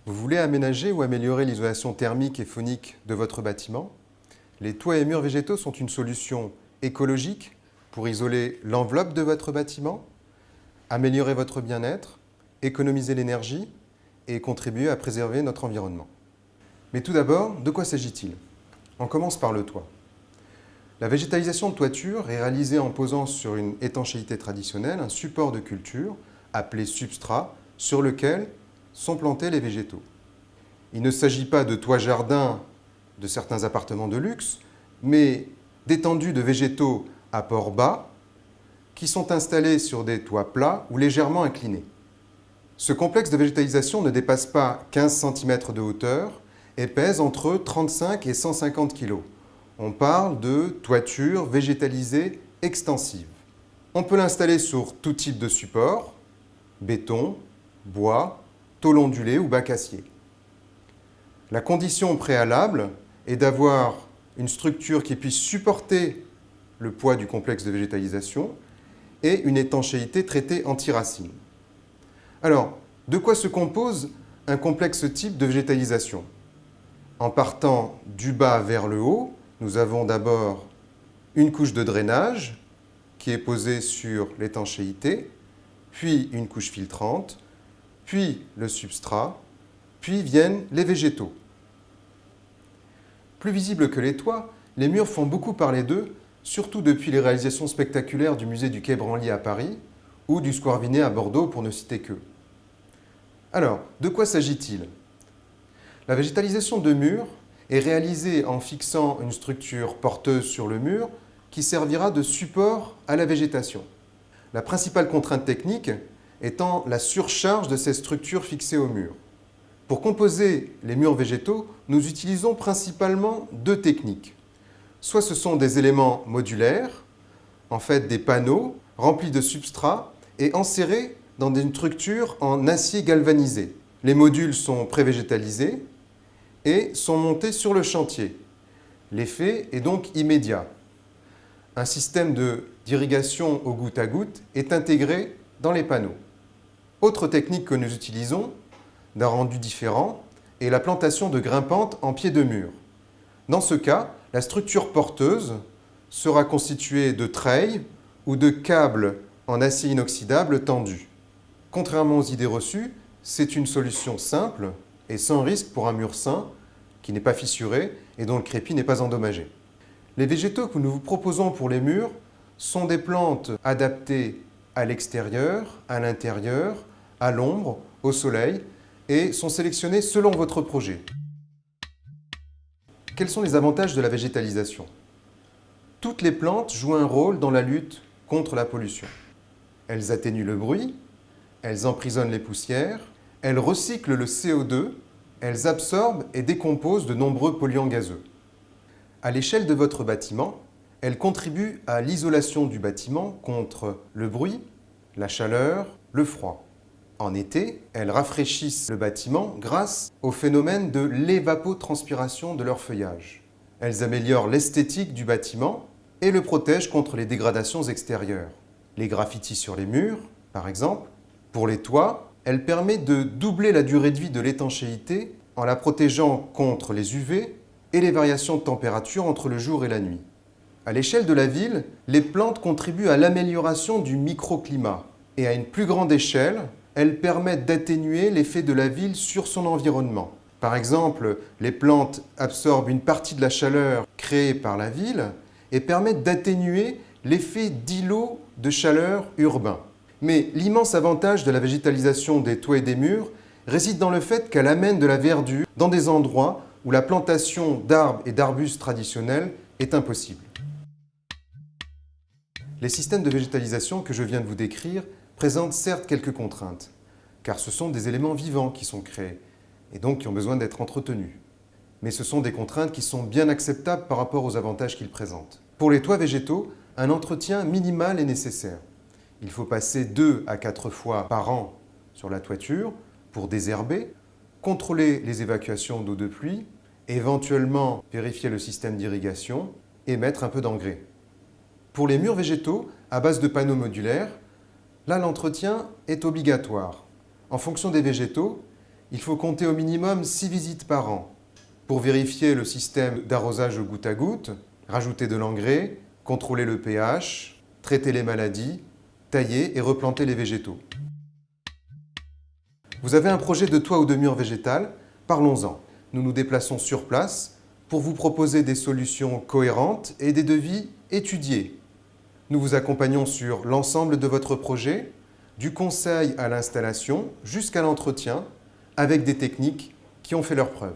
Vous voulez aménager ou améliorer l'isolation thermique et phonique de votre bâtiment? Les toits et murs végétaux sont une solution écologique pour isoler l'enveloppe de votre bâtiment, améliorer votre bien-être, économiser l'énergie et contribuer à préserver notre environnement. Mais tout d'abord, de quoi s'agit-il? On commence par le toit. La végétalisation de toiture est réalisée en posant sur une étanchéité traditionnelle un support de culture appelé substrat sur lequel sont plantés les végétaux. Il ne s'agit pas de toits jardins de certains appartements de luxe, mais d'étendues de végétaux à port bas qui sont installés sur des toits plats ou légèrement inclinés. Ce complexe de végétalisation ne dépasse pas 15 cm de hauteur et pèse entre 35 et 150 kg. On parle de toiture végétalisée extensive. On peut l'installer sur tout type de support, béton, bois, tôle ondulée ou bac acier. La condition préalable est d'avoir une structure qui puisse supporter le poids du complexe de végétalisation et une étanchéité traitée anti-racines. Alors, de quoi se compose un complexe type de végétalisation? En partant du bas vers le haut, nous avons d'abord une couche de drainage qui est posée sur l'étanchéité, puis une couche filtrante, puis le substrat, puis viennent les végétaux. Plus visibles que les toits, les murs font beaucoup parler d'eux, surtout depuis les réalisations spectaculaires du musée du Quai Branly à Paris ou du Square Vinet à Bordeaux, pour ne citer qu'eux. Alors, de quoi s'agit-il? La végétalisation de murs est réalisée en fixant une structure porteuse sur le mur qui servira de support à la végétation. La principale contrainte technique étant la surcharge de ces structures fixées au mur. Pour composer les murs végétaux, nous utilisons principalement deux techniques. Soit ce sont des éléments modulaires, en fait des panneaux remplis de substrat et enserrés dans une structure en acier galvanisé. Les modules sont prévégétalisés et sont montés sur le chantier. L'effet est donc immédiat. Un système d'irrigation au goutte à goutte est intégré dans les panneaux. Autre technique que nous utilisons, d'un rendu différent, est la plantation de grimpantes en pied de mur. Dans ce cas, la structure porteuse sera constituée de treilles ou de câbles en acier inoxydable tendus. Contrairement aux idées reçues, c'est une solution simple et sans risque pour un mur sain, qui n'est pas fissuré et dont le crépi n'est pas endommagé. Les végétaux que nous vous proposons pour les murs sont des plantes adaptées à l'extérieur, à l'intérieur, à l'ombre, au soleil, et sont sélectionnés selon votre projet. Quels sont les avantages de la végétalisation? Toutes les plantes jouent un rôle dans la lutte contre la pollution. Elles atténuent le bruit, elles emprisonnent les poussières, elles recyclent le CO2, elles absorbent et décomposent de nombreux polluants gazeux. À l'échelle de votre bâtiment, elles contribuent à l'isolation du bâtiment contre le bruit, la chaleur, le froid. En été, elles rafraîchissent le bâtiment grâce au phénomène de l'évapotranspiration de leur feuillage. Elles améliorent l'esthétique du bâtiment et le protègent contre les dégradations extérieures. Les graffitis sur les murs, par exemple. Pour les toits, elle permet de doubler la durée de vie de l'étanchéité en la protégeant contre les UV et les variations de température entre le jour et la nuit. À l'échelle de la ville, les plantes contribuent à l'amélioration du microclimat et à une plus grande échelle, elles permettent d'atténuer l'effet de la ville sur son environnement. Par exemple, les plantes absorbent une partie de la chaleur créée par la ville et permettent d'atténuer l'effet d'îlot de chaleur urbain. Mais l'immense avantage de la végétalisation des toits et des murs réside dans le fait qu'elle amène de la verdure dans des endroits où la plantation d'arbres et d'arbustes traditionnels est impossible. Les systèmes de végétalisation que je viens de vous décrire présentent certes quelques contraintes, car ce sont des éléments vivants qui sont créés, et donc qui ont besoin d'être entretenus. Mais ce sont des contraintes qui sont bien acceptables par rapport aux avantages qu'ils présentent. Pour les toits végétaux, un entretien minimal est nécessaire. Il faut passer 2 à 4 fois par an sur la toiture pour désherber, contrôler les évacuations d'eau de pluie, éventuellement vérifier le système d'irrigation et mettre un peu d'engrais. Pour les murs végétaux, à base de panneaux modulaires, là l'entretien est obligatoire. En fonction des végétaux, Il faut compter au minimum 6 visites par an pour vérifier le système d'arrosage au goutte à goutte, rajouter de l'engrais, contrôler le pH, traiter les maladies, tailler et replanter les végétaux. Vous avez un projet de toit ou de mur végétal? Parlons-en. Nous nous déplaçons sur place pour vous proposer des solutions cohérentes et des devis étudiés. Nous vous accompagnons sur l'ensemble de votre projet, du conseil à l'installation jusqu'à l'entretien, avec des techniques qui ont fait leurs preuves.